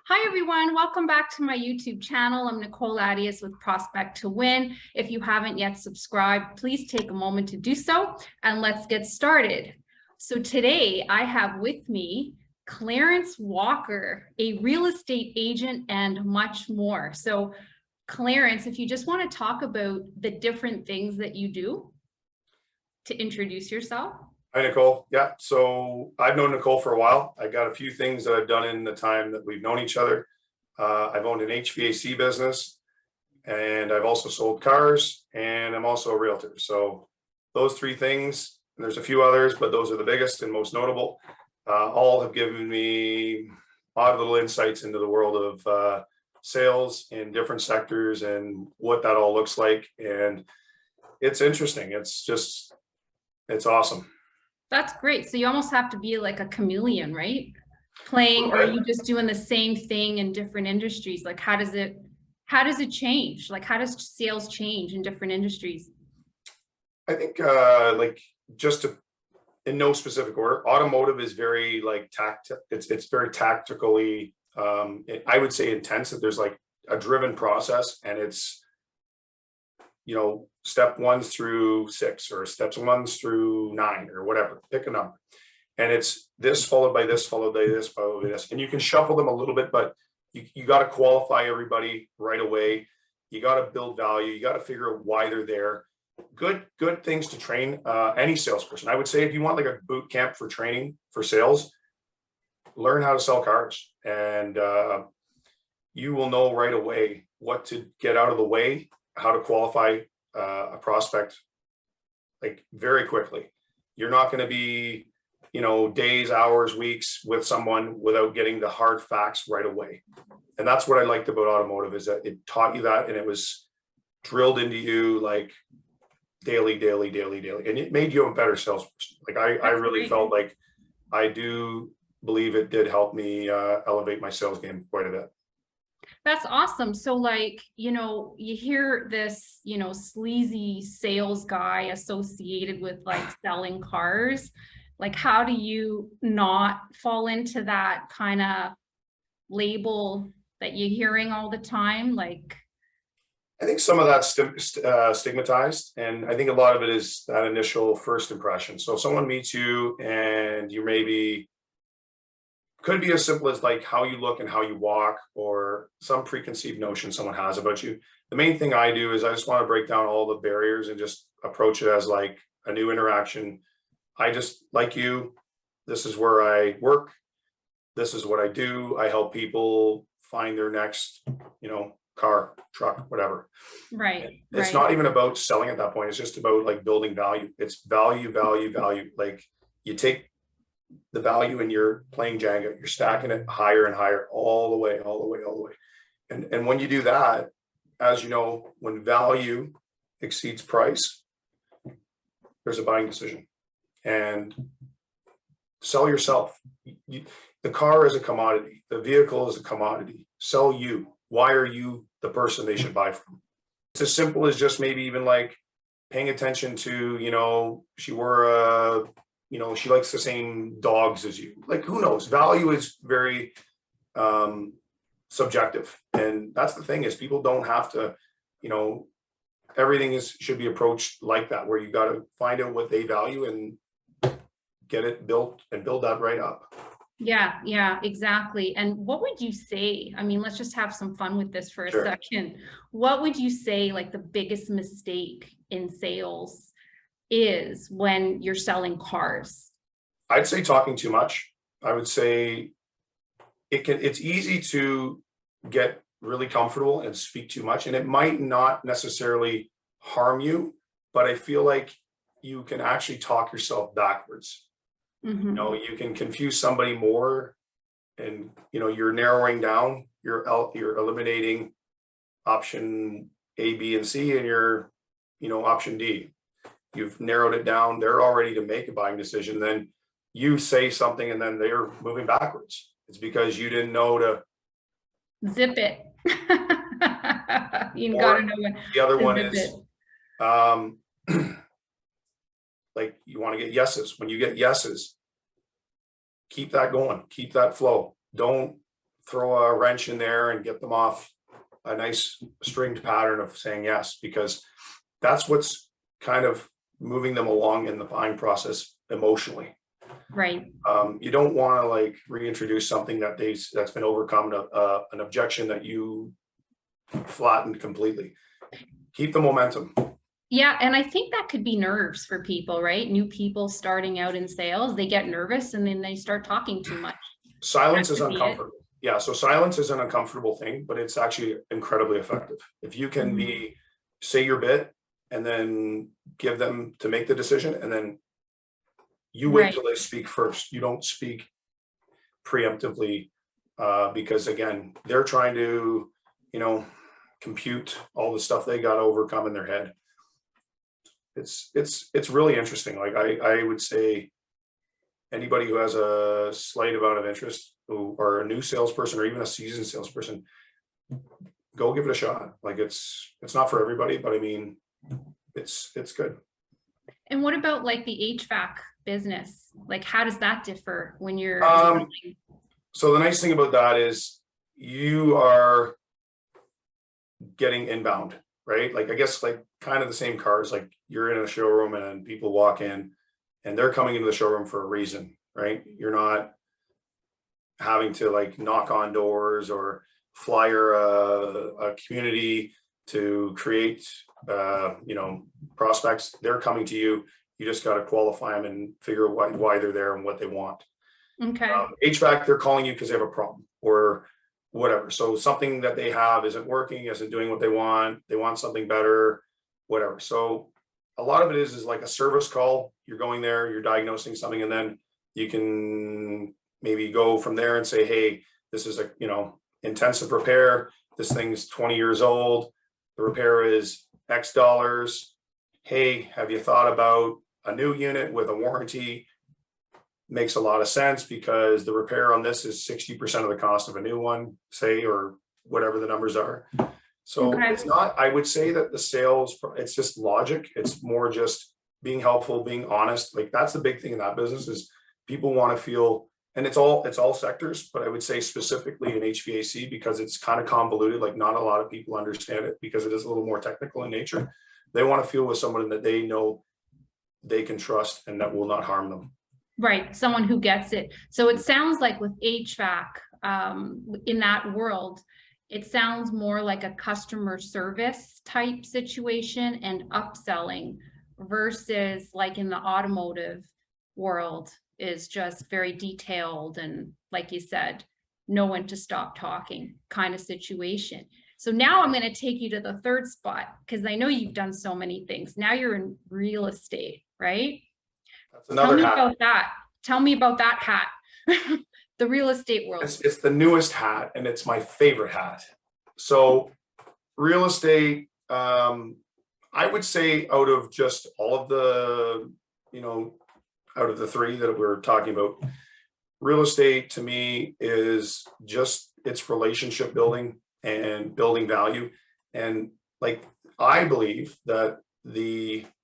Hi, everyone. Welcome back to my YouTube channel. I'm Nicole Adias with Prospect to Win. If you haven't yet subscribed, please take a moment to do so, and let's get started. So today I have with me Clarence Walker, a real estate agent and much more. So Clarence, if you just want to talk about the different things that you do to introduce yourself. Hi, Nicole. Yeah, so I've known Nicole for a while. I got a few things that I've done in the time that we've known each other. I've owned an HVAC business, and I've also sold cars, and I'm also a realtor. So those three things, and there's a few others, but those are the biggest and most notable, all have given me odd little insights into the world of sales in different sectors and what that all looks like. And it's interesting. It's awesome. That's great. So you almost have to be like a chameleon, right? Playing, or are you just doing the same thing in different industries? Like, how does it change? Like, how does sales change in different industries? I think in no specific order, automotive is very it's very tactically, I would say intense, that there's like a driven process, and it's, step 1 through 6 or steps 1 through 9 or whatever, pick a number. And it's this followed by this, followed by this, followed by this. And you can shuffle them a little bit, but you got to qualify everybody right away. You got to build value. You got to figure out why they're there. Good things to train any salesperson. I would say if you want like a boot camp for training for sales, learn how to sell cars, and you will know right away what to get out of the way, how to qualify a prospect like very quickly. You're not going to be, days, hours, weeks with someone without getting the hard facts right away. And that's what I liked about automotive, is that it taught you that, and it was drilled into you like daily. And it made you a better salesperson. Like I really felt like, I do believe it did help me elevate my sales game quite a bit. That's awesome. So like, you hear this, sleazy sales guy associated with like selling cars. Like, how do you not fall into that kind of label that you're hearing all the time? Like, I think some of that's stigmatized, and I think a lot of it is that initial first impression. So if someone meets you and you maybe could be as simple as like how you look and how you walk, or some preconceived notion someone has about you. The main thing I do is I just want to break down all the barriers and just approach it as like a new interaction. I just, like you, this is where I work. This is what I do. I help people find their next, car, truck, whatever. Right. It's not even about selling at that point. It's just about like building value. It's value. Like, you take the value and you're playing Jenga, you're stacking it higher and higher, all the way. And when you do that, as you know, when value exceeds price, there's a buying decision. And sell yourself. The car is a commodity. The vehicle is a commodity. Sell you. Why are you the person they should buy from? It's as simple as just maybe even like paying attention to, she wore she likes the same dogs as you. Like, who knows? Value is very subjective. And that's the thing, is people don't have to, everything should be approached like that, where you got to find out what they value and get it built and build that right up. Yeah, exactly. And what would you say? I mean, let's just have some fun with this for a second. What would you say like the biggest mistake in sales is when you're selling cars? I'd say talking too much. I would say it's easy to get really comfortable and speak too much, and it might not necessarily harm you, but I feel like you can actually talk yourself backwards. Mm-hmm. You can confuse somebody more, and you're narrowing down, you're eliminating option A, B, and C, and you're option D. You've narrowed it down. They're all ready to make a buying decision. Then you say something, and then they're moving backwards. It's because you didn't know to zip it. You got to know when. The other one is like, you want to get yeses. When you get yeses, keep that going, keep that flow. Don't throw a wrench in there and get them off a nice stringed pattern of saying yes, because that's what's kind of moving them along in the buying process emotionally. Right. You don't want to like reintroduce something that's been overcome, an objection that you flattened completely. Keep the momentum. Yeah, and I think that could be nerves for people, right? New people starting out in sales, they get nervous and then they start talking too much. Silence That is could be it. uncomfortable. Yeah, so silence is an uncomfortable thing, but it's actually incredibly effective. If you can say your bit and then give them to make the decision, and then you wait till they speak first. You don't speak preemptively, because again, they're trying to, compute all the stuff they got to overcome in their head. It's really interesting. Like I would say, anybody who has a slight amount of interest, who are a new salesperson or even a seasoned salesperson, go give it a shot. Like it's not for everybody, but I mean, it's good. And what about like the HVAC business? Like, how does that differ when you're so the nice thing about that is you are getting inbound, right? Like I guess like kind of the same cars, like you're in a showroom and people walk in and they're coming into the showroom for a reason, right? You're not having to like knock on doors or flyer a community to create prospects. They're coming to you. You just got to qualify them and figure out why they're there and what they want. Okay. HVAC, they're calling you because they have a problem or whatever. So something that they have isn't working, isn't doing what they want something better, whatever. So a lot of it is like a service call. You're going there, you're diagnosing something, and then you can maybe go from there and say, hey, this is a intensive repair. This thing's 20 years old. The repair is X dollars. Hey, have you thought about a new unit with a warranty? Makes a lot of sense because the repair on this is 60% of the cost of a new one, say, or whatever the numbers are. So it's not, I would say that the sales, it's just logic. It's more just being helpful, being honest. Like that's the big thing in that business is people want to feel, and it's all sectors, but I would say specifically in HVAC because it's kind of convoluted. Like not a lot of people understand it because it is a little more technical in nature. They want to feel with someone that they know they can trust and that will not harm them. Right, someone who gets it. So it sounds like with HVAC, in that world, it sounds more like a customer service type situation and upselling versus like in the automotive world is just very detailed and like you said, know when to stop talking kind of situation. So now I'm going to take you to the third spot because I know you've done so many things. Now you're in real estate, right? That's another hat. About that. Tell me about that hat. The real estate world. It's the newest hat and it's my favorite hat. So real estate, I would say out of just all of the, out of the three that we're talking about, real estate to me is just it's relationship building and building value. And like, I believe that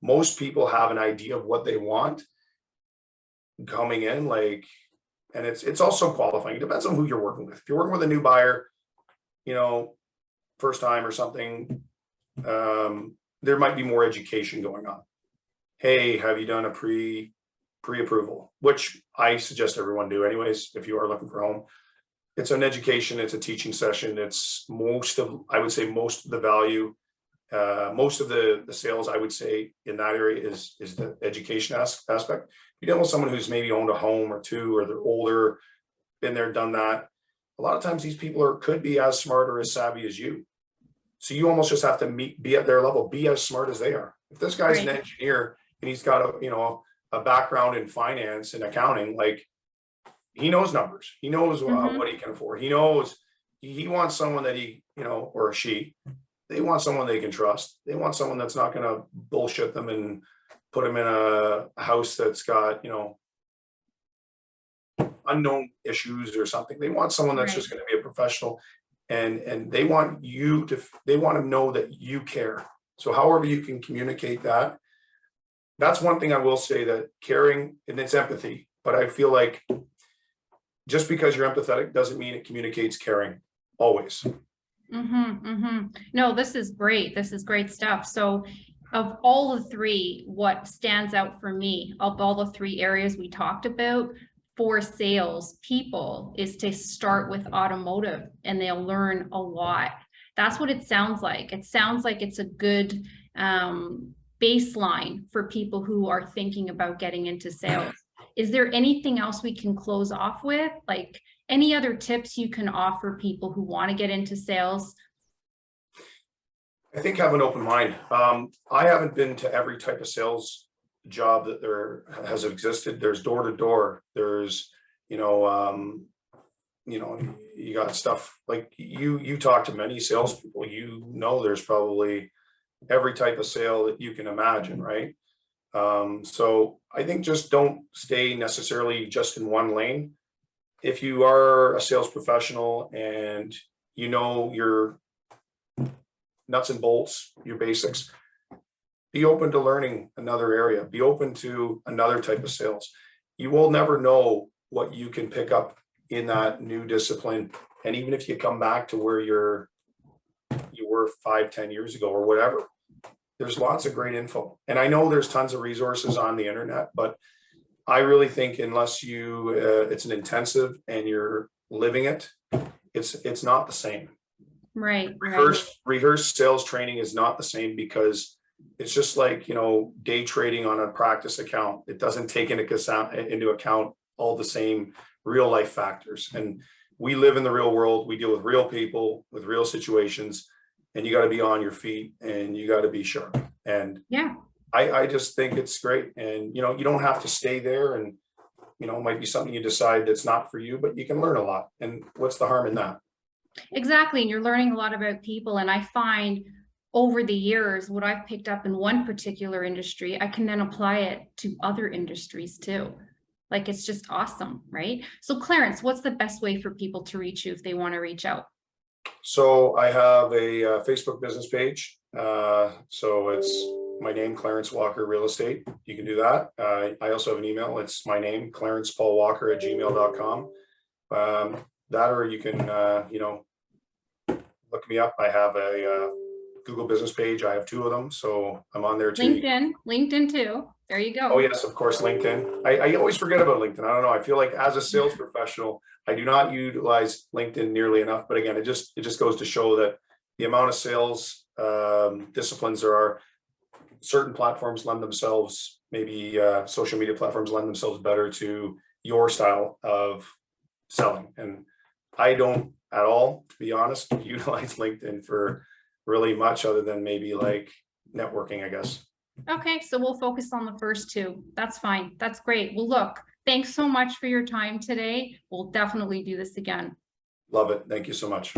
most people have an idea of what they want coming in, like, and it's also qualifying. It depends on who you're working with. If you're working with a new buyer, first time or something, there might be more education going on. Hey, have you done a pre-approval, which I suggest everyone do anyways, if you are looking for a home. It's an education, it's a teaching session. It's I would say most of the value, most of the sales, I would say in that area is the education aspect. You deal with someone who's maybe owned a home or two, or they're older, been there, done that. A lot of times these people could be as smart or as savvy as you. So you almost just have to be at their level, be as smart as they are. If this guy's an engineer and he's got a background in finance and accounting, like he knows numbers, he knows what he can afford. He knows he wants someone that or she, they want someone they can trust. They want someone that's not going to bullshit them and put them in a house that's got, unknown issues or something. They want someone that's just going to be a professional, and they want to know that you care. So however you can communicate that, that's one thing I will say, that caring, and it's empathy, but I feel like just because you're empathetic doesn't mean it communicates caring always. No, this is great. This is great stuff. So of all the three, what stands out for me of all the three areas we talked about for sales people is to start with automotive, and they'll learn a lot. That's what it sounds like. It sounds like it's a good baseline for people who are thinking about getting into sales. Is there anything else we can close off with? Like any other tips you can offer people who want to get into sales? I think have an open mind. I haven't been to every type of sales job that there has existed. There's door to door. There's, you got stuff like you talk to many salespeople, there's probably every type of sale that you can imagine, right? So I think just don't stay necessarily just in one lane. If you are a sales professional and your nuts and bolts, your basics, be open to learning another area, be open to another type of sales. You will never know what you can pick up in that new discipline. And even if you come back to where you were 5-10 years ago or whatever, there's lots of great info. And I know there's tons of resources on the internet, but I really think unless it's an intensive and you're living it, it's not the same. Right. Rehearsed sales training is not the same, because it's just like, day trading on a practice account. It doesn't take into account all the same real life factors. And we live in the real world. We deal with real people with real situations, and you got to be on your feet and you got to be sharp. And yeah, I just think it's great. And, you don't have to stay there, and, it might be something you decide that's not for you, but you can learn a lot. And what's the harm in that? Exactly. And you're learning a lot about people. And I find over the years, what I've picked up in one particular industry, I can then apply it to other industries too. Like, it's just awesome, right? So Clarence, what's the best way for people to reach you if they want to reach out? So I have a Facebook business page. So it's my name, Clarence Walker Real Estate. You can do that. I also have an email. It's my name, clarencepaulwalker@gmail.com. That, or you can, look me up. I have a Google business page. I have 2 of them. So I'm on there too. LinkedIn too. There you go. Oh yes, of course, LinkedIn. I always forget about LinkedIn. I don't know. I feel like as a sales professional, I do not utilize LinkedIn nearly enough. But again, it just goes to show that the amount of sales disciplines there are, certain platforms lend themselves, maybe social media platforms lend themselves better to your style of selling. And I don't at all, to be honest, utilize LinkedIn for really much other than maybe like networking, I guess. Okay, so we'll focus on the first 2. That's fine. That's great. Well, look, thanks so much for your time today. We'll definitely do this again. Love it. Thank you so much.